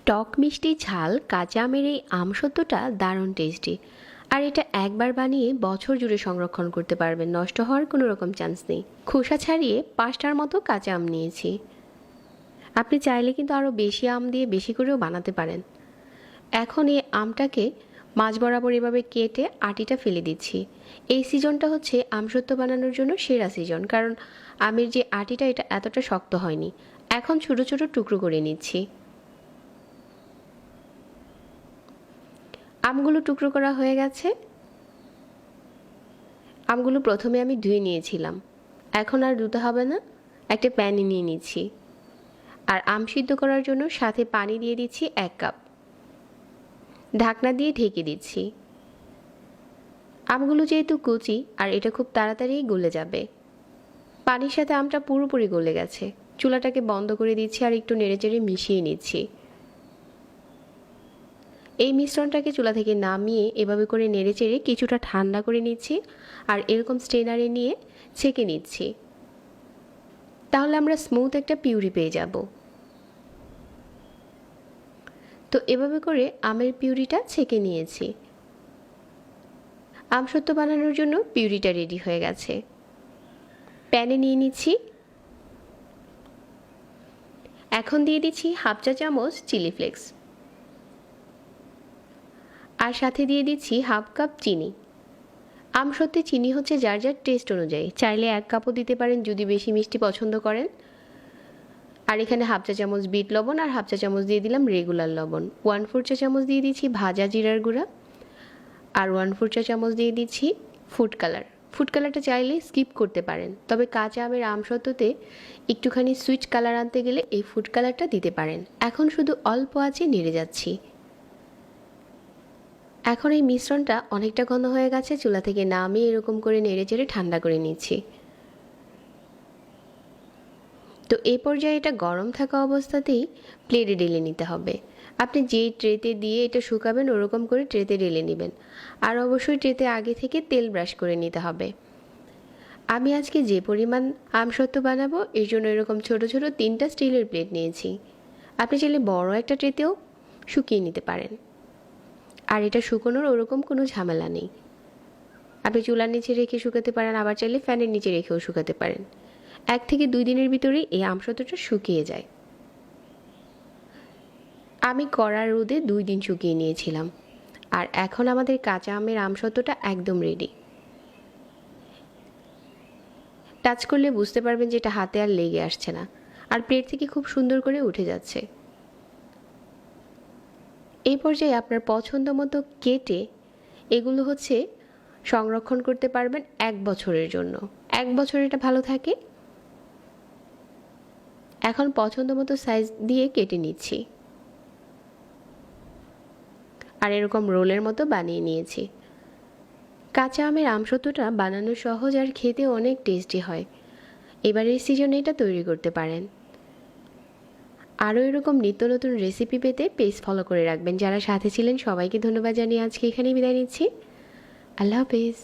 টক মিষ্টি ঝাল কাঁচা আমের এই আমসত্ত্বটা দারুণ টেস্টি। আর এটা একবার বানিয়ে বছর জুড়ে সংরক্ষণ করতে পারবেন, নষ্ট হওয়ার কোনো রকম চান্স নেই। খোসা ছাড়িয়ে 5টার মতো কাঁচা আম নিয়েছি। আপনি চাইলে কিন্তু আরও বেশি আম দিয়ে বেশি করেও বানাতে পারেন। এখন এই আমটাকে মাঝ বরাবর এভাবে কেটে আটিটা ফেলে দিচ্ছি। এই সিজনটা হচ্ছে আমসত্ত্ব বানানোর জন্য সেরা সিজন, কারণ আমের যে আটিটা এটা এতটা শক্ত হয়নি। এখন ছোট ছোট টুকরো করে নিচ্ছি। আমগুলো টুকরো করা হয়ে গেছে। আমগুলো প্রথমে আমি ধুয়ে নিয়েছিলাম, এখন আর ধুতে হবে না। একটা প্যানে নিয়ে নিচ্ছি, আর আম সিদ্ধ করার জন্য সাথে পানি দিয়ে দিচ্ছি 1 কাপ। ঢাকনা দিয়ে ঢেকে দিচ্ছি। আমগুলো যেহেতু কুচি আর এটা খুব তাড়াতাড়ি গলে যাবে। পানির সাথে আমটা পুরোপুরি গলে গেছে। চুলাটাকে বন্ধ করে দিচ্ছি আর একটু নেড়েচেড়ে মিশিয়ে নিচ্ছি। এই মিশ্রণটাকে চুলা থেকে নামিয়ে এভাবে করে নেড়েচেড়ে কিছুটা ঠান্ডা করে নিচ্ছি, আর এরকম স্ট্রেনারে নিয়ে ছেঁকে নিচ্ছি। তাহলে আমরা স্মুথ একটা পিউরি পেয়ে যাব। তো এভাবে করে আমের পিউরিটা ছেঁকে নিয়েছি। আমসত্ত্ব বানানোর জন্য পিউরিটা রেডি হয়ে গেছে। প্যানে নিয়ে নিচ্ছি। এখন দিয়ে দিচ্ছি 1/2 চা চামচ চিলি ফ্লেক্স, আর সাথে দিয়ে দিচ্ছি 1/2 কাপ চিনি। আমসত্ত্বে চিনি হচ্ছে যার যার টেস্ট অনুযায়ী, চাইলে 1 কাপও দিতে পারেন যদি বেশি মিষ্টি পছন্দ করেন। আর এখানে 1/2 চা চামচ বিট লবণ আর 1/2 চা চামচ দিয়ে দিলাম রেগুলার লবণ। 1/4 চা চামচ দিয়ে দিচ্ছি ভাজা জিরার গুঁড়া, আর 1/4 চা চামচ দিয়ে দিচ্ছি ফুড কালার। ফুড কালারটা চাইলে স্কিপ করতে পারেন, তবে কাঁচা আমের আমসত্ত্বতে একটুখানি সুইট কালার আনতে গেলে এই ফুড কালারটা দিতে পারেন। এখন শুধু অল্প আঁচে নেড়ে যাচ্ছি। এখন এই মিশ্রণটা অনেকটা ঘন হয়ে গেছে। চুলা থেকে নামিয়ে এরকম করে নেড়েচেড়ে ঠান্ডা করে নিচ্ছি। তো এই পর্যায়ে এটা গরম থাকা অবস্থাতেই প্লেটে ঢেলে নিতে হবে। আপনি যেই ট্রেতে দিয়ে এটা শুকাবেন ওরকম করে ট্রেতে ঢেলে নেবেন। আর অবশ্যই ট্রেতে আগে থেকে তেল ব্রাশ করে নিতে হবে। আমি আজকে যে পরিমাণ আমসত্ত্ব বানাবো এর জন্য এরকম ছোট ছোট 3টা স্টিলের প্লেট নিয়েছি। আপনি চাইলে বড় একটা ট্রেতেও শুকিয়ে নিতে পারেন। আর এটা শুকোনোর ওরকম কোনো ঝামেলা নেই। আপনি চুলার নিচে রেখে শুকাতে পারেন, আবার চাইলে ফ্যানের নিচে রেখেও শুকাতে পারেন। 1 থেকে 2 দিনের ভিতরেই এই আমসত্ত্বটা শুকিয়ে যায়। আমি কড়া রোদে 2 দিন শুকিয়ে নিয়েছিলাম। আর এখন আমাদের কাঁচা আমের আমসত্ত্বটা একদম রেডি। টাচ করলে বুঝতে পারবেন যে এটা হাতে আর লেগে আসছে না, আর প্লেট থেকে খুব সুন্দর করে উঠে যাচ্ছে। এই পর্যায়ে আপনার পছন্দ মতো কেটে এগুলো হচ্ছে সংরক্ষণ করতে পারবেন 1 বছরের জন্য। 1 বছর এটা ভালো থাকে। এখন পছন্দ মতো সাইজ দিয়ে কেটে নিচ্ছি, আর এরকম রোলের মতো বানিয়ে নিয়েছি। কাঁচা আমের আমসত্ত্বটা বানানো সহজ আর খেতে অনেক টেস্টি হয়। এবারের সিজনে এটা তৈরি করতে পারেন। আরও এরকম নিত্য নতুন রেসিপি পেতে পেজ ফলো করে রাখবেন। যারা সাথে ছিলেন সবাইকে ধন্যবাদ জানিয়ে আজকে এখানেই বিদায় নিচ্ছি। আল্লাহ হাফেজ।